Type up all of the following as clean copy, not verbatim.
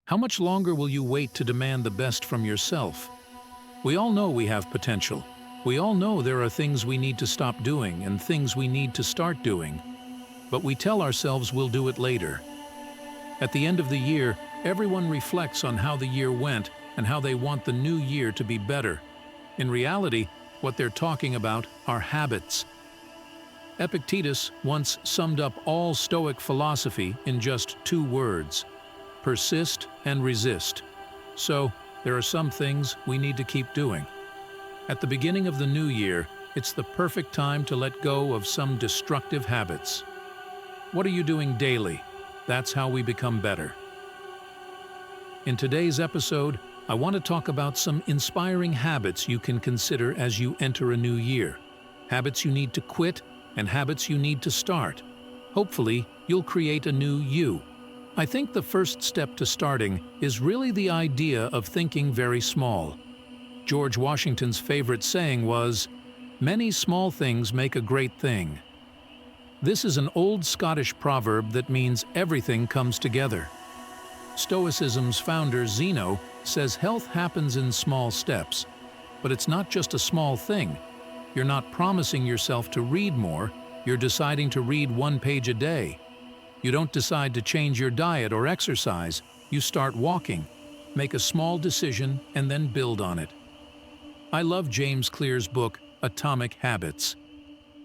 How much longer will you wait to demand the best from yourself? We all know we have potential. We all know there are things we need to stop doing and things we need to start doing. But we tell ourselves we'll do it later. At the end of the year, everyone reflects on how the year went and how they want the new year to be better. In reality, what they're talking about are habits. Epictetus once summed up all Stoic philosophy in just 2 words: persist and resist. So, there are some things we need to keep doing. At the beginning of the new year, it's the perfect time to let go of some destructive habits. What are you doing daily? That's how we become better. In today's episode, I want to talk about some inspiring habits you can consider as you enter a new year. Habits you need to quit and habits you need to start. Hopefully, you'll create a new you. I think the first step to starting is really the idea of thinking very small. George Washington's favorite saying was, "Many small things make a great thing." This is an old Scottish proverb that means everything comes together. Stoicism's founder Zeno says health happens in small steps, but it's not just a small thing. You're not promising yourself to read more, you're deciding to read 1 page a day. You don't decide to change your diet or exercise, you start walking. Make a small decision and then build on it. I love James Clear's book, Atomic Habits.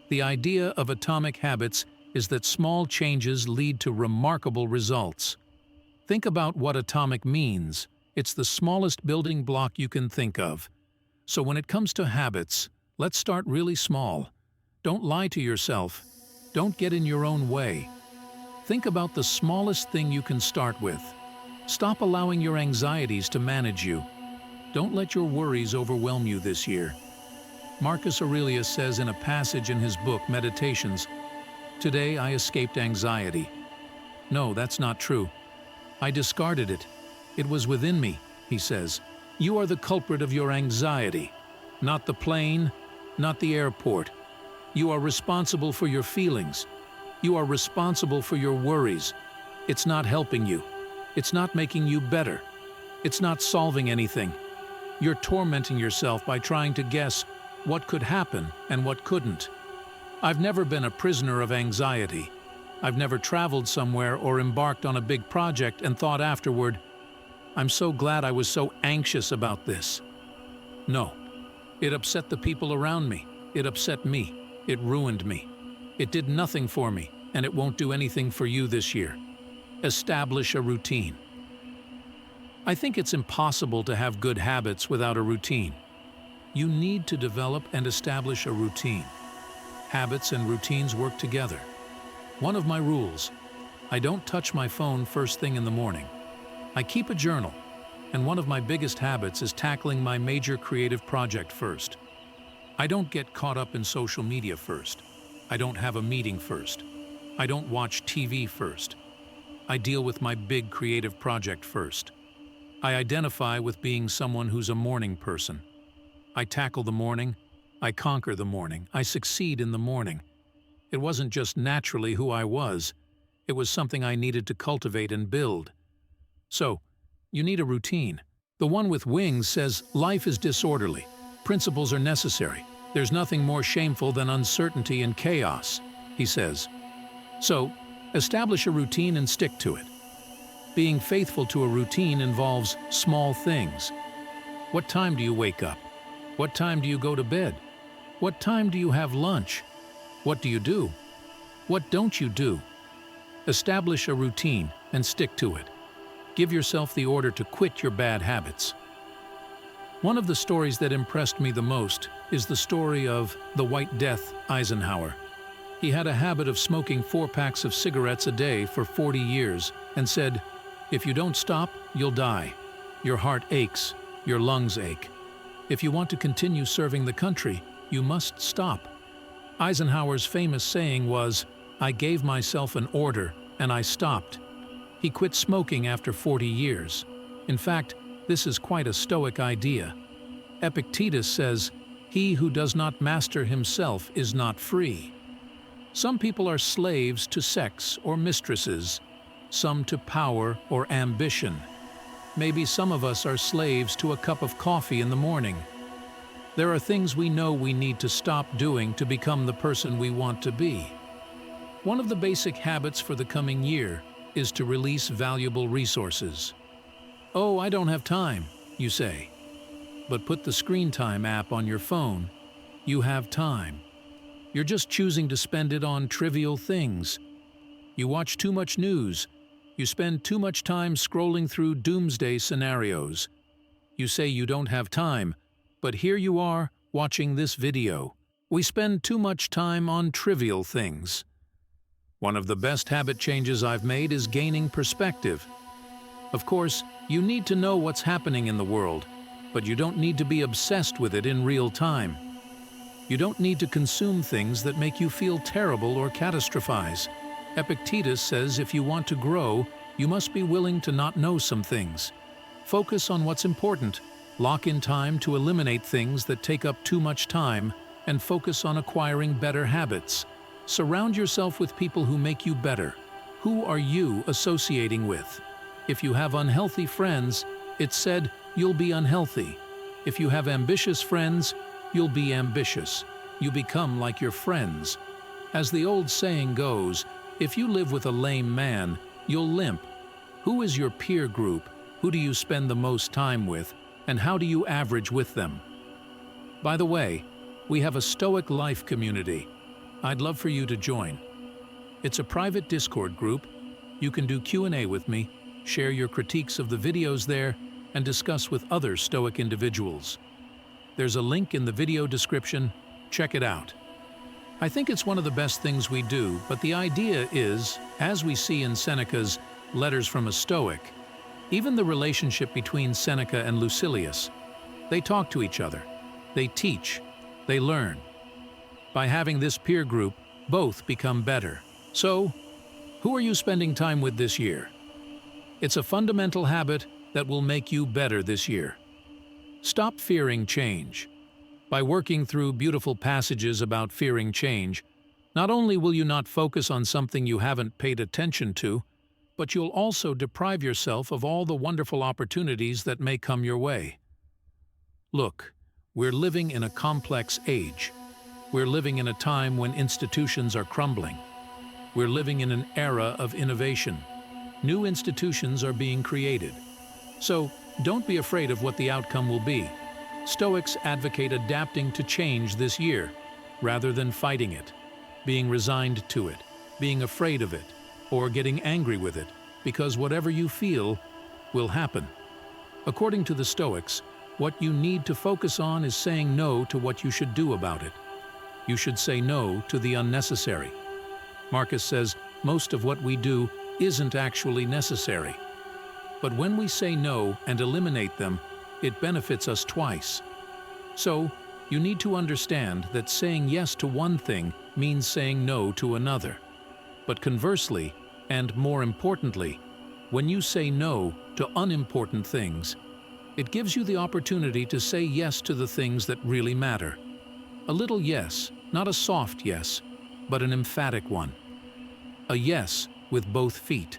The idea of atomic habits is that small changes lead to remarkable results. Think about what atomic means. It's the smallest building block you can think of. So when it comes to habits, let's start really small. Don't lie to yourself. Don't get in your own way. Think about the smallest thing you can start with. Stop allowing your anxieties to manage you. Don't let your worries overwhelm you this year. Marcus Aurelius says in a passage in his book, Meditations, "Today I escaped anxiety." No, that's not true. I discarded it. It was within me, he says. You are the culprit of your anxiety, not the plane, not the airport. You are responsible for your feelings. You are responsible for your worries. It's not helping you. It's not making you better. It's not solving anything. You're tormenting yourself by trying to guess what could happen and what couldn't. I've never been a prisoner of anxiety. I've never traveled somewhere or embarked on a big project and thought afterward, "I'm so glad I was so anxious about this." No. It upset the people around me. It upset me. It ruined me. It did nothing for me, and it won't do anything for you this year. Establish a routine. I think it's impossible to have good habits without a routine. You need to develop and establish a routine. Habits and routines work together. One of my rules: I don't touch my phone first thing in the morning. I keep a journal, and one of my biggest habits is tackling my major creative project first. I don't get caught up in social media first. I don't have a meeting first. I don't watch TV first. I deal with my big creative project first. I identify with being someone who's a morning person. I tackle the morning. I conquer the morning. I succeed in the morning. It wasn't just naturally who I was. It was something I needed to cultivate and build. So, you need a routine. The one with wings says life is disorderly. Principles are necessary. There's nothing more shameful than uncertainty and chaos, he says. So, establish a routine and stick to it. Being faithful to a routine involves small things. What time do you wake up? What time do you go to bed? What time do you have lunch? What do you do? What don't you do? Establish a routine and stick to it. Give yourself the order to quit your bad habits. One of the stories that impressed me the most is the story of the White Death, Eisenhower. He had a habit of smoking 4 packs of cigarettes a day for 40 years and said, "If you don't stop, you'll die. Your heart aches, your lungs ache. If you want to continue serving the country, you must stop." Eisenhower's famous saying was, "I gave myself an order and I stopped." He quit smoking after 40 years. In fact, this is quite a Stoic idea. Epictetus says, "He who does not master himself is not free." Some people are slaves to sex or mistresses, some to power or ambition. Maybe some of us are slaves to a cup of coffee in the morning. There are things we know we need to stop doing to become the person we want to be. One of the basic habits for the coming year is to release valuable resources. "Oh, I don't have time," you say. But put the screen time app on your phone. You have time. You're just choosing to spend it on trivial things. You watch too much news. You spend too much time scrolling through doomsday scenarios. You say you don't have time, but here you are watching this video. We spend too much time on trivial things. One of the best habit changes I've made is gaining perspective. Of course, you need to know what's happening in the world, but you don't need to be obsessed with it in real time. You don't need to consume things that make you feel terrible or catastrophize. Epictetus says if you want to grow, you must be willing to not know some things. Focus on what's important, lock in time to eliminate things that take up too much time, and focus on acquiring better habits. Surround yourself with people who make you better. Who are you associating with? If you have unhealthy friends, it's said you'll be unhealthy. If you have ambitious friends, you'll be ambitious. You become like your friends. As the old saying goes, if you live with a lame man, you'll limp. Who is your peer group? Who do you spend the most time with? And how do you average with them? By the way, we have a Stoic Life community. I'd love for you to join. It's a private Discord group. You can do Q&A with me, share your critiques of the videos there, and discuss with other Stoic individuals. There's a link in the video description. Check it out. I think it's one of the best things we do, but the idea is, as we see in Seneca's Letters from a Stoic, even the relationship between Seneca and Lucilius, they talk to each other, they teach, they learn. By having this peer group, both become better. So, who are you spending time with this year? It's a fundamental habit that will make you better this year. Stop fearing change. By working through beautiful passages about fearing change, not only will you not focus on something you haven't paid attention to, but you'll also deprive yourself of all the wonderful opportunities that may come your way. Look, we're living in a complex age. We're living in a time when institutions are crumbling. We're living in an era of innovation. New institutions are being created. So, don't be afraid of what the outcome will be. Stoics advocate adapting to change this year, rather than fighting it, being resigned to it, being afraid of it, or getting angry with it, because whatever you feel will happen. According to the Stoics, what you need to focus on is saying no to what you should do about it. You should say no to the unnecessary. Marcus says most of what we do isn't actually necessary. But when we say no and eliminate them, it benefits us twice. So, you need to understand that saying yes to one thing means saying no to another. But conversely, and more importantly, when you say no to unimportant things, it gives you the opportunity to say yes to the things that really matter. A little yes, not a soft yes, but an emphatic one. A yes with both feet.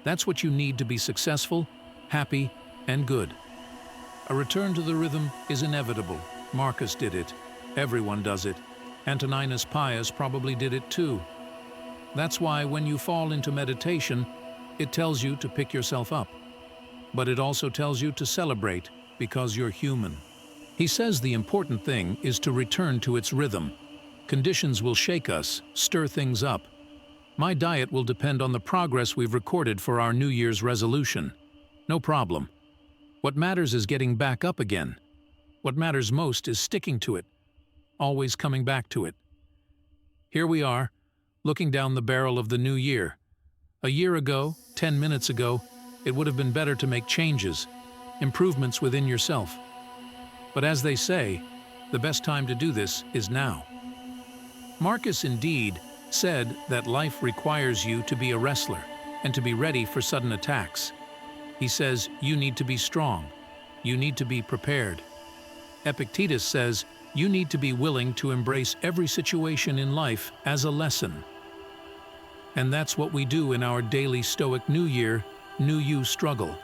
That's what you need to be successful, happy, and good. A return to the rhythm is inevitable. Marcus did it. Everyone does it. Antoninus Pius probably did it too. That's why when you fall into meditation, it tells you to pick yourself up. But it also tells you to celebrate because you're human. He says the important thing is to return to its rhythm. Conditions will shake us, stir things up. My diet will depend on the progress we've recorded for our New Year's resolution. No problem. What matters is getting back up again. What matters most is sticking to it, always coming back to it. Here we are, looking down the barrel of the new year. A year ago, 10 minutes ago, it would have been better to make changes, improvements within yourself. But as they say, the best time to do this is now. Marcus indeed said that life requires you to be a wrestler and to be ready for sudden attacks. He says you need to be strong. You need to be prepared. Epictetus says you need to be willing to embrace every situation in life as a lesson. And that's what we do in our daily Stoic New Year, New You struggle.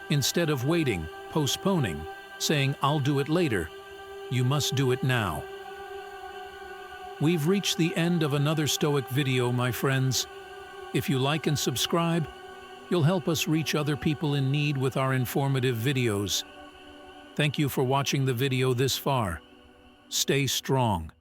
Instead of waiting, postponing, saying, "I'll do it later," you must do it now. We've reached the end of another Stoic video, my friends. If you like and subscribe, you'll help us reach other people in need with our informative videos. Thank you for watching the video this far. Stay strong.